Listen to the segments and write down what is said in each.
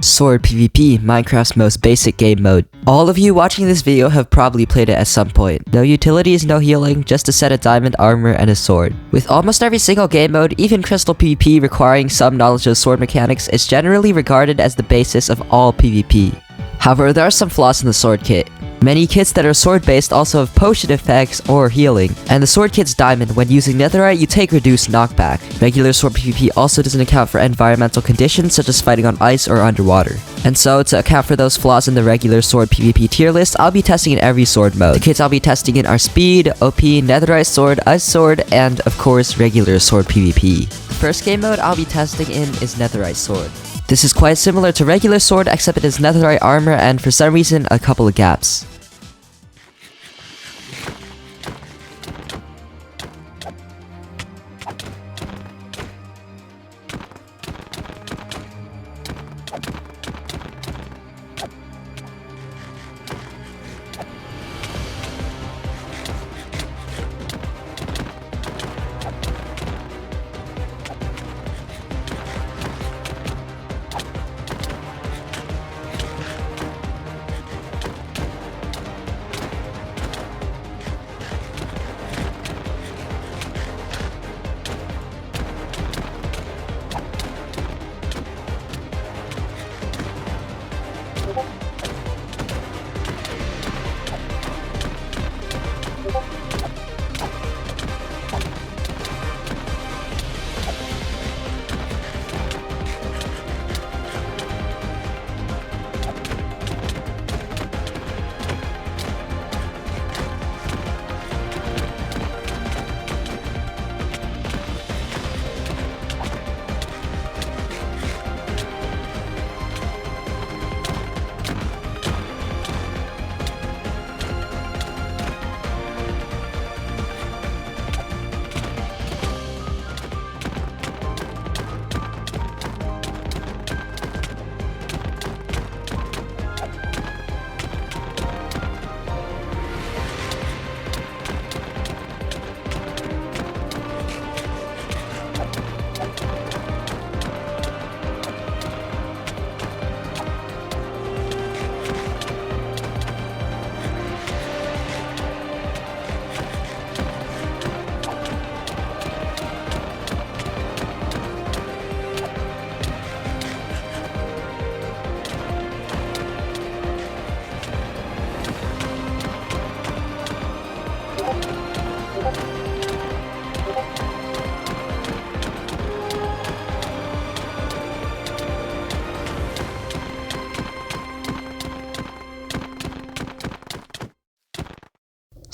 Sword PvP, Minecraft's most basic game mode. All of you watching this video have probably played it at some point. No utilities, no healing, just a set of diamond armor and a sword. With almost every single game mode, even crystal PvP requiring some knowledge of sword mechanics, is generally regarded as the basis of all PvP. However, there are some flaws in the sword kit. Many kits that are sword based also have potion effects or healing, and the sword kit's diamond. When using netherite, you take reduced knockback. Regular sword PvP also doesn't account for environmental conditions such as fighting on ice or underwater. And so, to account for those flaws in the regular sword PvP tier list, I'll be testing in every sword mode. The kits I'll be testing in are speed, OP, netherite sword, ice sword, and of course regular sword PvP. First game mode I'll be testing in is netherite sword. This is quite similar to regular sword except it has netherite armor and for some reason a couple of gaps.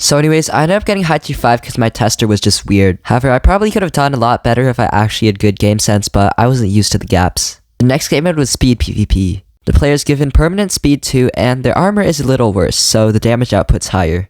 So anyways, I ended up getting high tier 5 because my tester was just weird. However, I probably could have done a lot better if I actually had good game sense, but I wasn't used to the gaps. The next game mode was speed PvP. The player's given permanent speed 2 and their armor is a little worse, so the damage output's higher.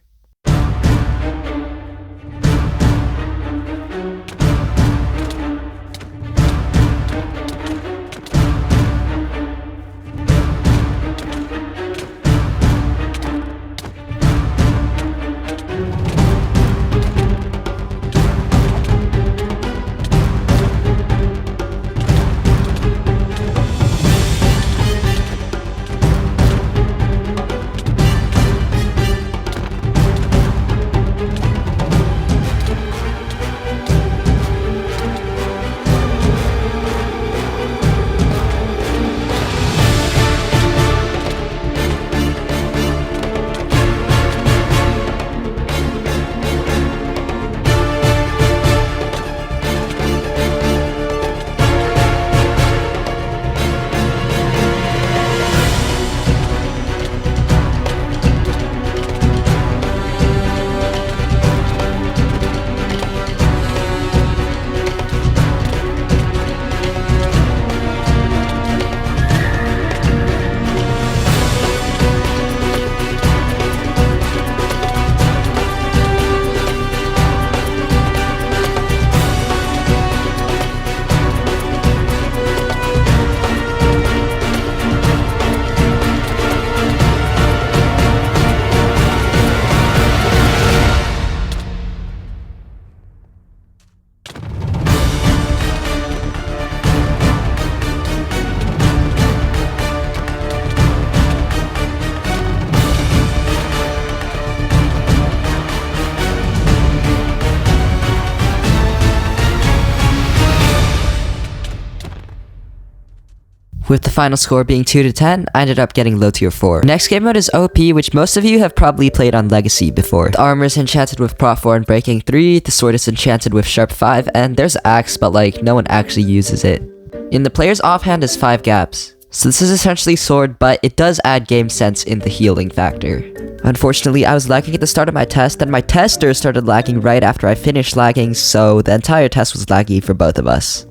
With the final score being 2 to 10, I ended up getting low tier 4. Next game mode is OP, which most of you have probably played on Legacy before. The armor is enchanted with Prot 4 and Breaking 3, the sword is enchanted with Sharp 5, and there's Axe, but like, no one actually uses it. In the player's offhand is 5 gaps. So this is essentially sword, but it does add game sense in the healing factor. Unfortunately, I was lagging at the start of my test, and my tester started lagging right after I finished lagging, so the entire test was laggy for both of us.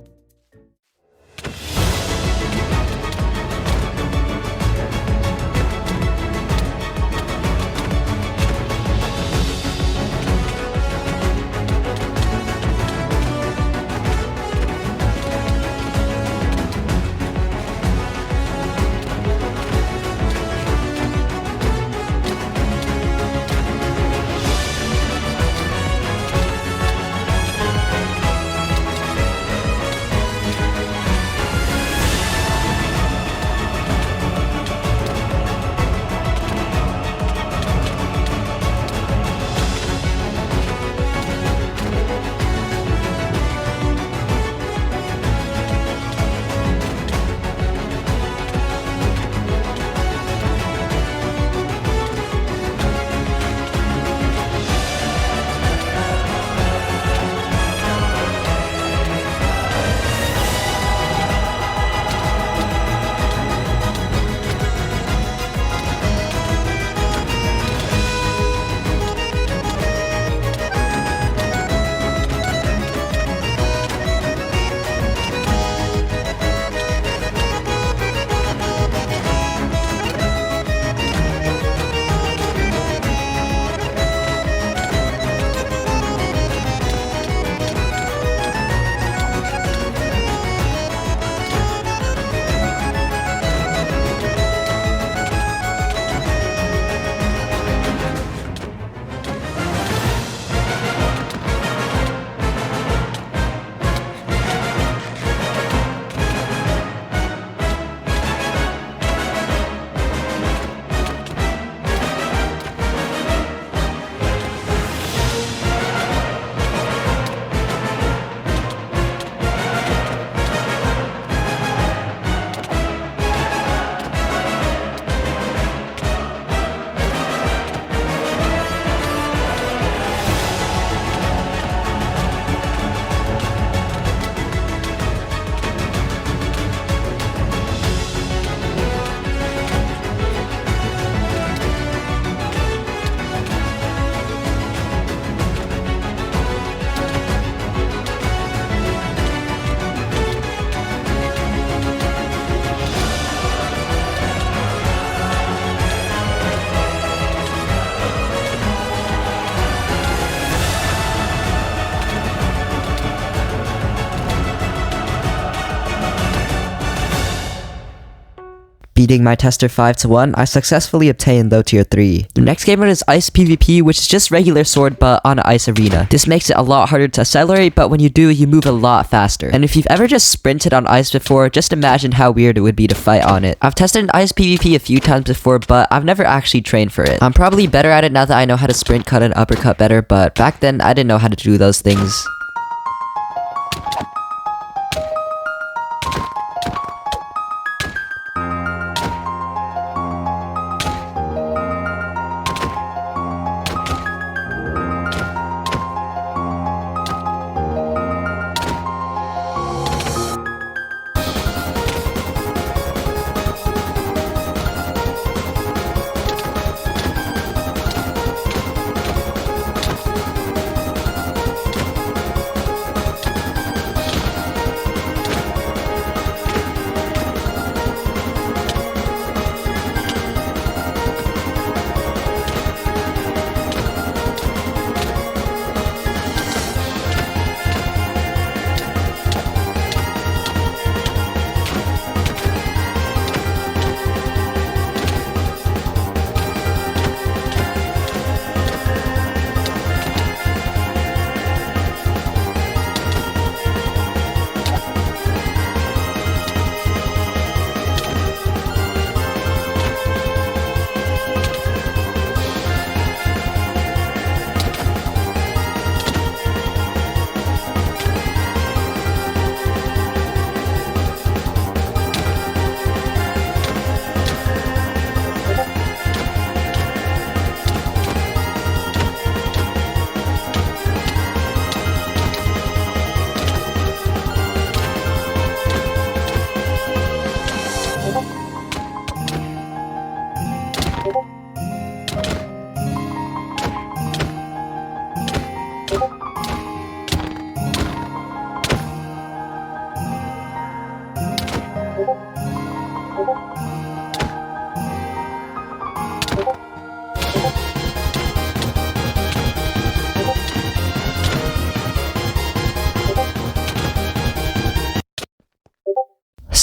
Beating my tester 5 to 1, I successfully obtained low tier 3. The next game mode is Ice PvP, which is just regular sword but on an ice arena. This makes it a lot harder to accelerate, but when you do, you move a lot faster. And if you've ever just sprinted on ice before, just imagine how weird it would be to fight on it. I've tested Ice PvP a few times before, but I've never actually trained for it. I'm probably better at it now that I know how to sprint, cut, and uppercut better, but back then, I didn't know how to do those things.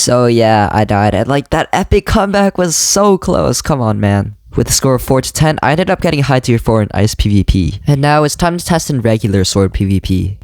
So yeah, I died, and like that epic comeback was so close. Come on, man. With a score of 4-10, I ended up getting high tier 4 in ice PvP. And now it's time to test in regular sword PvP.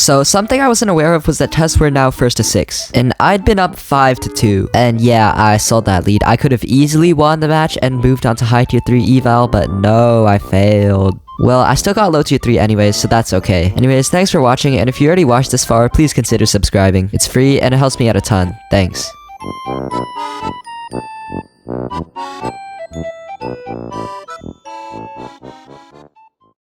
So something I wasn't aware of was that tests were now first to 6, and I'd been up 5-2, and yeah, I sold that lead. I could have easily won the match and moved on to high tier 3 eval, but no, I failed. Well, I still got low tier 3 anyways, so that's okay. Anyways, thanks for watching, and if you already watched this far, please consider subscribing. It's free, and it helps me out a ton. Thanks.